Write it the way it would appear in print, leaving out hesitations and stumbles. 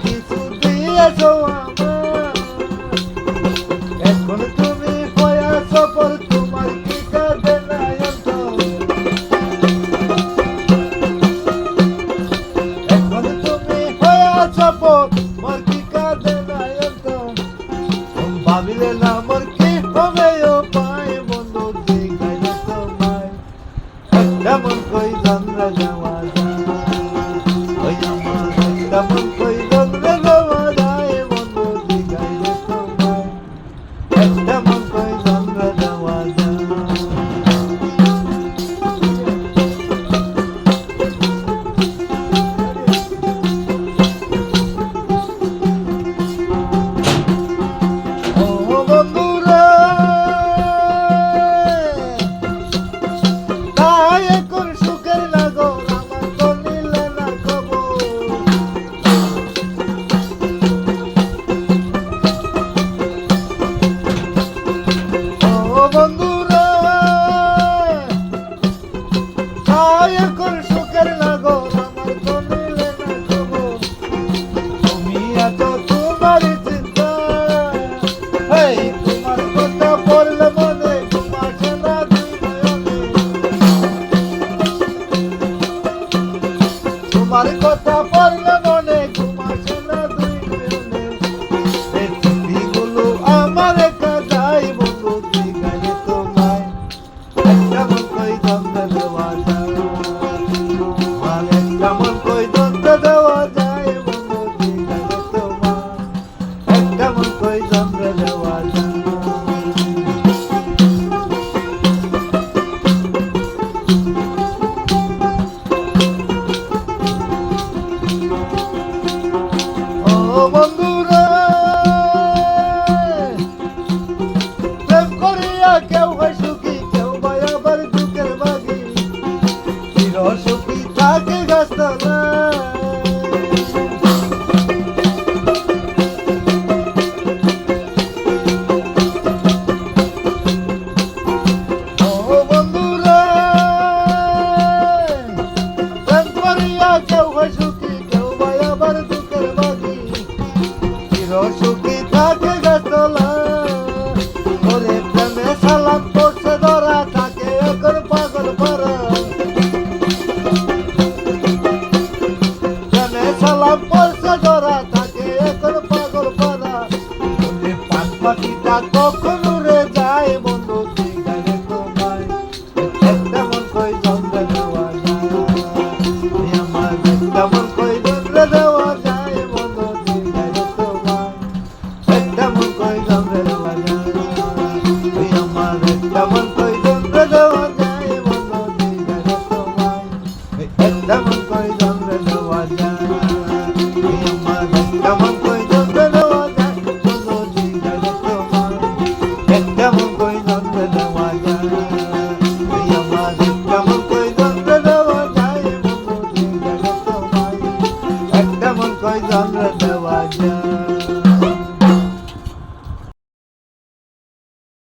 কিছু দিয়েছো আমার, এখন তুমি হয়েছো পর, তোমার কি কাঁদে নাই অন্তর, এখন তুমি হয়েছো পর, তোমার কি কাঁদে নাই অন্তর, ভাবিলে না মোর কি হবে ও পায়, বন্ধু দেখাইলে তোমায় একটা মন কই জানরা যাওয়া যায়, ওই আমার একটা মন কই জানরা যাওয়া যায়, বন্ধু দেখাইলে তোমায় একটা মন কই জানরা যাওয়া যায়। ও বন্ধুরা তাই এখন সুখের লাগর আমার তো নিলে না খবর, ও বন্ধুরা তাই এখন সুখের লাগর আমার তো নিলে না খবর, তুমি এত তোমার চিন্তা, এই তোমার কথা পড়লে মনে ঘুম আসে না দুই নয়নে, তোমার কথা পড়লে মনে ঘুম আসে না দুই নয়নে, এই স্মৃতিগুলো আমার একা যায়, বন্ধু দিগালে তোমায় একটা মন কই দ্বন্দ্বে দেওয়া যায়, আমার একটা মন কই দ্বন্দ্বে দেওয়া যায়, বন্ধু দিগালে তোমায় একটা মন কই দ্বন্দ্বে দেওয়া যায়। ও বন্ধুরা প্রেম করিয়া কেউ হয় সুখী, কেউ বা আবার দুঃখের ভাগী, চির সুখী থাকে গাছতলায়, ও বন্ধুরা প্রেম করিয়া কেউ হয় সুখী, কেউ বা আবার দুঃখের ভাগী, চির সুখী থাকে গাছতলায়, ওরে প্রেমে সালাম পড়ছে ধরা থাকে এখন পাগল পারা, প্রেমে সালাম পড়ছে ধরা থাকে এখন পাগল পারা, ওরে পান পাখিটা কখন উড়ে যায়, বন্ধু দিগালে তোমায় একটা মন কই দ্বন্দ্বে দেওয়া যায়, আমার একটা মন কই দ্বন্দ্বে দেওয়া যায়, বন্ধু দিগালে তোমায় একটা মন কই দ্বন্দ্বে দেওয়া যায়, আমার একটা মন কই দ্বন্দ্বে দেওয়া যায়, বন্ধু দিগালে তোমায় একটা মন কই দ্বন্দ্বে দেওয়া যায়।